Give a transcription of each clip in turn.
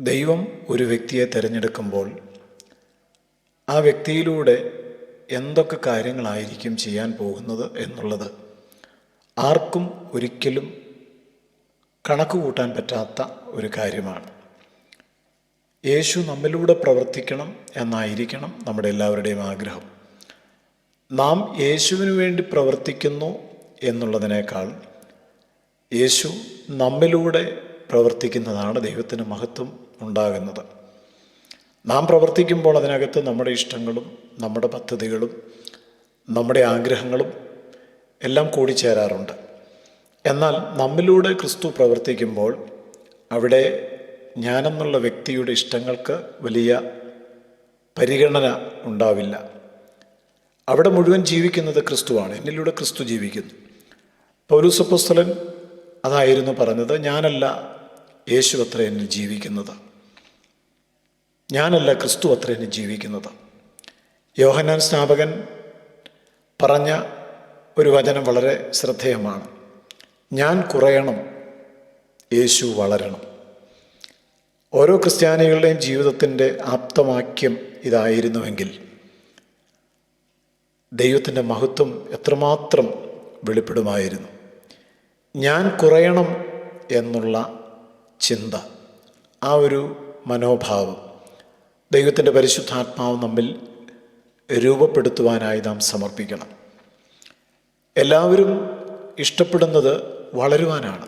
ദൈവം ഒരു വ്യക്തിയെ തിരഞ്ഞെടുക്കുമ്പോൾ ആ വ്യക്തിയിലൂടെ എന്തൊക്കെ കാര്യങ്ങളായിരിക്കും ചെയ്യാൻ പോകുന്നത് എന്നുള്ളത് ആർക്കും ഒരിക്കലും കണക്ക് കൂട്ടാൻ പറ്റാത്ത ഒരു കാര്യമാണ്. യേശു നമ്മിലൂടെ പ്രവർത്തിക്കണം എന്നായിരിക്കണം നമ്മുടെ എല്ലാവരുടെയും ആഗ്രഹം. നാം യേശുവിന് വേണ്ടി പ്രവർത്തിക്കുന്നു എന്നുള്ളതിനേക്കാൾ യേശു നമ്മിലൂടെ പ്രവർത്തിക്കുന്നതാണ് ദൈവത്തിന് മഹത്വം ഉണ്ടാകുന്നത്. നാം പ്രവർത്തിക്കുമ്പോൾ അതിനകത്ത് നമ്മുടെ ഇഷ്ടങ്ങളും നമ്മുടെ പദ്ധതികളും നമ്മുടെ ആഗ്രഹങ്ങളും എല്ലാം കൂടിച്ചേരാറുണ്ട്. എന്നാൽ നമ്മിലൂടെ ക്രിസ്തു പ്രവർത്തിക്കുമ്പോൾ അവിടെ ഞാനെന്നുള്ള വ്യക്തിയുടെ ഇഷ്ടങ്ങൾക്ക് വലിയ പരിഗണന ഉണ്ടാവില്ല. അവിടെ മുഴുവൻ ജീവിക്കുന്നത് ക്രിസ്തുവാണ്. എന്നിലൂടെ ക്രിസ്തു ജീവിക്കുന്നു. പൗലോസ് അപ്പോസ്തലൻ അതായിരുന്നു പറഞ്ഞത്, ഞാനല്ല യേശു അത്ര എന്നിൽ ജീവിക്കുന്നത്, ഞാനല്ല ക്രിസ്തു അത്ര എന്നിൽ ജീവിക്കുന്നത്. യോഹന്നാൻ സ്നാപകൻ പറഞ്ഞ ഒരു വചനം വളരെ ശ്രദ്ധേയമാണ്. ഞാൻ കുറയണം, യേശു വളരണം. ഓരോ ക്രിസ്ത്യാനികളുടെയും ജീവിതത്തിൻ്റെ ആപ്തവാക്യം ഇതായിരുന്നുവെങ്കിൽ ദൈവത്തിൻ്റെ മഹത്വം എത്രമാത്രം വെളിപ്പെടുമായിരുന്നു. ഞാൻ കുറയണം എന്നുള്ള ചിന്ത, ആ ഒരു മനോഭാവം ദൈവത്തിൻ്റെ പരിശുദ്ധാത്മാവ് നമ്മിൽ രൂപപ്പെടുത്തുവാനായി നാം സമർപ്പിക്കണം. എല്ലാവരും ഇഷ്ടപ്പെടുന്നത് വളരുവാനാണ്,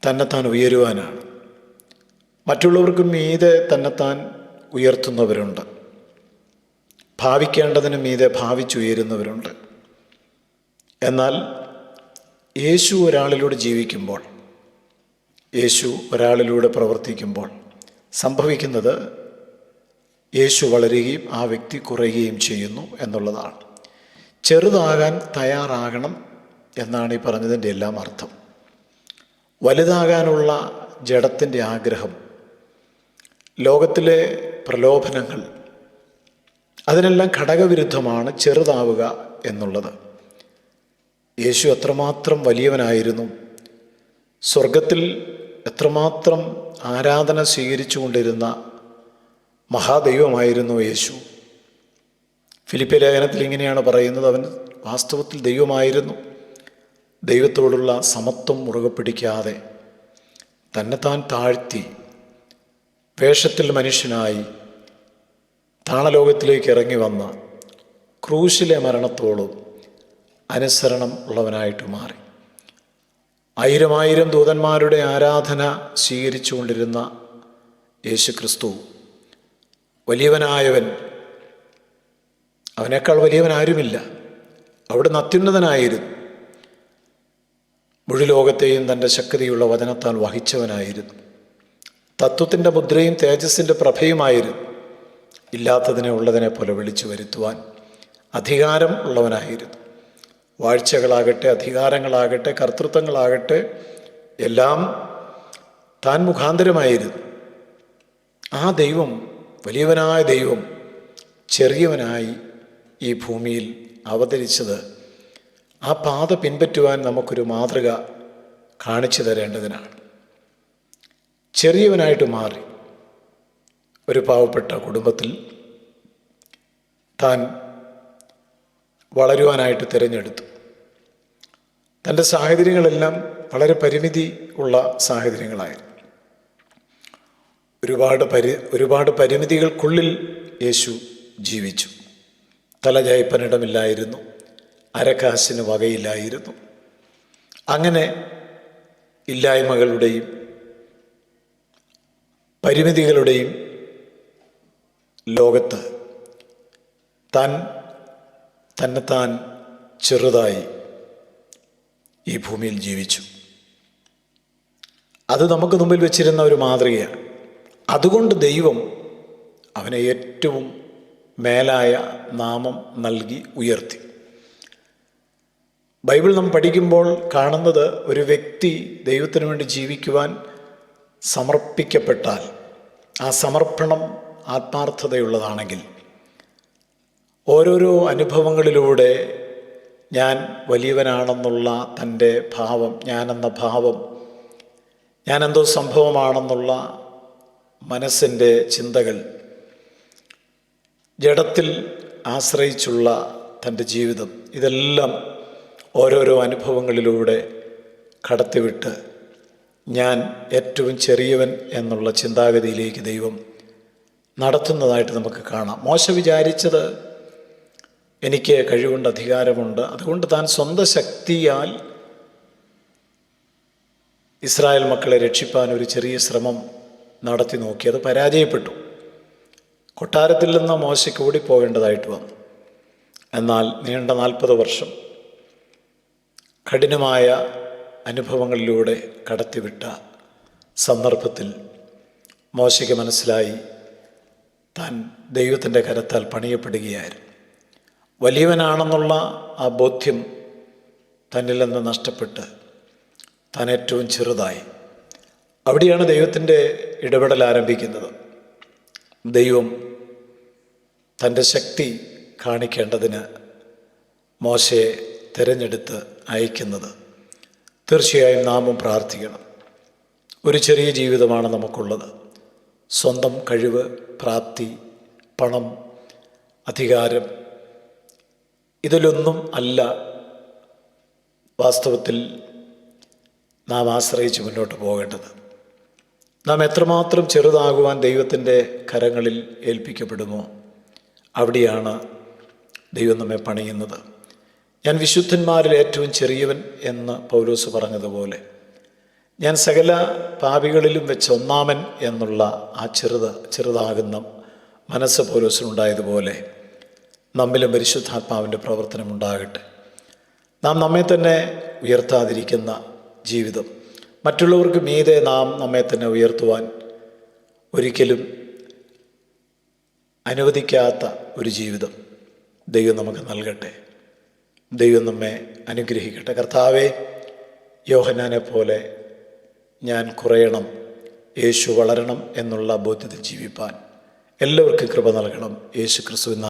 തന്നെത്താൻ ഉയരുവാനാണ്. മറ്റുള്ളവർക്ക് മീതെ തന്നെത്താൻ ഉയർത്തുന്നവരുണ്ട്, ഭാവിക്കേണ്ടതിന് മീതെ ഭാവിച്ചുയരുന്നവരുണ്ട്. എന്നാൽ യേശു ഒരാളിലൂടെ ജീവിക്കുമ്പോൾ, യേശു ഒരാളിലൂടെ പ്രവർത്തിക്കുമ്പോൾ സംഭവിക്കുന്നത് യേശു വളരുകയും ആ വ്യക്തി കുറയുകയും ചെയ്യുന്നു എന്നുള്ളതാണ്. ചെറുതാകാൻ തയ്യാറാകണം എന്നാണ് ഈ പറഞ്ഞതിൻ്റെ എല്ലാം അർത്ഥം. വലുതാകാനുള്ള ജഡത്തിൻ്റെ ആഗ്രഹം, ലോകത്തിലെ പ്രലോഭനങ്ങൾ, അതിനെല്ലാം ഘടകവിരുദ്ധമാണ് ചെറുതാവുക എന്നുള്ളത്. യേശു എത്രമാത്രം വലിയവനായിരുന്നു, സ്വർഗത്തിൽ എത്രമാത്രം ആരാധന സ്വീകരിച്ചു കൊണ്ടിരുന്ന മഹാദൈവമായിരുന്നു യേശു. ഫിലിപ്പി ലേഖനത്തിൽ ഇങ്ങനെയാണ് പറയുന്നത്, അവൻ വാസ്തവത്തിൽ ദൈവമായിരുന്നു. ദൈവത്തോടുള്ള സമത്വം മുറുകെ പിടിക്കാതെ തന്നെത്താൻ താഴ്ത്തി വേഷത്തിൽ മനുഷ്യനായി താണലോകത്തിലേക്ക് ഇറങ്ങി വന്ന ക്രൂശിലെ മരണത്തോളം അനുസരണം ഉള്ളവനായിട്ട് മാറി. 1000 ദൂതന്മാരുടെ ആരാധന സ്വീകരിച്ചു കൊണ്ടിരുന്ന യേശു ക്രിസ്തു വലിയവനായവൻ, അവനേക്കാൾ വലിയവൻ ആരുമില്ല. അവിടുന്ന് അത്യുന്നതനായിരുന്നു. മുഴുലോകത്തെയും തൻ്റെ ശക്തിയുള്ള വചനത്താൽ വഹിച്ചവനായിരുന്നു. തത്വത്തിൻ്റെ മുദ്രയും തേജസ്സിൻ്റെ പ്രഭയുമായിരുന്നു. ഇല്ലാത്തതിനെ ഉള്ളതിനെ പോലെ വിളിച്ചു വരുത്തുവാൻ അധികാരം ഉള്ളവനായിരുന്നു. വാഴ്ചകളാകട്ടെ, അധികാരങ്ങളാകട്ടെ, കർത്തൃത്വങ്ങളാകട്ടെ എല്ലാം താൻ മുഖാന്തരമായിരുന്നു. ആ ദൈവം, വലിയവനായ ദൈവം ചെറിയവനായി ഈ ഭൂമിയിൽ അവതരിച്ചത് ആ പാത പിൻപറ്റുവാൻ നമുക്കൊരു മാതൃക കാണിച്ചു തരേണ്ടതിനാണ്. ചെറിയവനായിട്ട് മാറി ഒരു പാവപ്പെട്ട കുടുംബത്തിൽ താൻ വളരുവാനായിട്ട് തിരഞ്ഞെടുത്തു. തൻ്റെ സാഹചര്യങ്ങളെല്ലാം വളരെ പരിമിതി ഉള്ള സാഹചര്യങ്ങളായിരുന്നു. ഒരുപാട് പരിമിതികൾക്കുള്ളിൽ യേശു ജീവിച്ചു. തലചായ്പനിടമില്ലായിരുന്നു, അരക്കാശിന് വകയില്ലായിരുന്നു. അങ്ങനെ ഇല്ലായ്മകളുടെയും പരിമിതികളുടെയും ലോകത്ത് തന്നെത്താൻ ചെറുതായി ഈ ഭൂമിയിൽ ജീവിച്ചു. അത് നമുക്ക് മുമ്പിൽ വെച്ചിരുന്ന ഒരു മാതൃകയാണ്. അതുകൊണ്ട് ദൈവം അവനെ ഏറ്റവും മേലായ നാമം നൽകി ഉയർത്തി. ബൈബിൾ നാം പഠിക്കുമ്പോൾ കാണുന്നത്, ഒരു വ്യക്തി ദൈവത്തിന് വേണ്ടി ജീവിക്കുവാൻ സമർപ്പിക്കപ്പെട്ടാൽ, ആ സമർപ്പണം ആത്മാർത്ഥതയുള്ളതാണെങ്കിൽ, ഓരോരോ അനുഭവങ്ങളിലൂടെ ഞാൻ വലിയവനാണെന്നുള്ള തൻ്റെ ഭാവം, ഞാനെന്ന ഭാവം, ഞാനെന്തോ സംഭവമാണെന്നുള്ള മനസ്സിൻ്റെ ചിന്തകൾ, ജഡത്തിൽ ആശ്രയിച്ചുള്ള തൻ്റെ ജീവിതം, ഇതെല്ലാം ഓരോരോ അനുഭവങ്ങളിലൂടെ കടത്തിവിട്ട് ഞാൻ ഏറ്റവും ചെറിയവൻ എന്നുള്ള ചിന്താഗതിയിലേക്ക് ദൈവം നടത്തുന്നതായിട്ട് നമുക്ക് കാണാം. മോശ വിചാരിച്ചത്, എനിക്ക് കഴിവുണ്ട്, അധികാരമുണ്ട്, അതുകൊണ്ട് താൻ സ്വന്തം ശക്തിയാൽ ഇസ്രായേൽ മക്കളെ രക്ഷിപ്പാൻ ഒരു ചെറിയ ശ്രമം നടത്തി നോക്കി. അത് പരാജയപ്പെട്ടു. കൊട്ടാരത്തിൽ നിന്ന് മോശയ്ക്ക് ഓടിപ്പോകേണ്ടതായിട്ട് വന്നു. എന്നാൽ നീണ്ട 40 വർഷം കഠിനമായ അനുഭവങ്ങളിലൂടെ കടത്തിവിട്ട സന്ദർഭത്തിൽ മോശയ്ക്ക് മനസ്സിലായി, താൻ ദൈവത്തിൻ്റെ കരത്താൽ പണിയപ്പെടുകയായിരുന്നു. വലിയവനാണെന്നുള്ള ആ ബോധ്യം തന്നിൽ നിന്ന് നഷ്ടപ്പെട്ട് താൻ ഏറ്റവും ചെറുതായി. അവിടെയാണ് ദൈവത്തിൻ്റെ ഇടപെടൽ ആരംഭിക്കുന്നത്. ദൈവം തൻ്റെ ശക്തി കാണിക്കേണ്ടതിന് മോശയെ തിരഞ്ഞെടുത്ത് അയക്കുന്നത്. തീർച്ചയായും നാമും പ്രാർത്ഥിക്കണം. ഒരു ചെറിയ ജീവിതമാണ് നമുക്കുള്ളത്. സ്വന്തം കഴിവ്, പ്രാപ്തി, പണം, അധികാരം, ഇതിലൊന്നും അല്ല വാസ്തവത്തിൽ നാം ആശ്രയിച്ച് മുന്നോട്ട് പോകേണ്ടത്. നാം എത്രമാത്രം ചെറുതാകുവാൻ ദൈവത്തിൻ്റെ കരങ്ങളിൽ ഏൽപ്പിക്കപ്പെടുമോ അവിടെയാണ് ദൈവം നമ്മെ പണിയുന്നത്. ഞാൻ വിശുദ്ധന്മാരിൽ ഏറ്റവും ചെറിയവൻ എന്ന് പൗലോസ് പറഞ്ഞതുപോലെ, ഞാൻ സകല പാപികളിലും വെച്ച് ഒന്നാമൻ എന്നുള്ള ആ ചെറുതാകുന്ന മനസ്സ് പൗലോസിനുണ്ടായതുപോലെ നമ്മിലും പരിശുദ്ധാത്മാവിൻ്റെ പ്രവർത്തനം ഉണ്ടാകട്ടെ. നാം നമ്മെ തന്നെ ഉയർത്താതിരിക്കുന്ന ജീവിതം, മറ്റുള്ളവർക്ക് മീതെ നാം നമ്മെ തന്നെ ഉയർത്തുവാൻ ഒരിക്കലും അനുവദിക്കാത്ത ഒരു ജീവിതം ദൈവം നമുക്ക് നൽകട്ടെ. ദൈവം നമ്മെ അനുഗ്രഹിക്കട്ടെ. കർത്താവേ, യോഹന്നാനെ പോലെ ഞാൻ കുറയണം, യേശു വളരണം എന്നുള്ള ബോധ്യത്തിൽ ജീവിപ്പാൻ എല്ലാവർക്കും കൃപ നൽകണം. യേശു ക്രിസ്തുവിൻ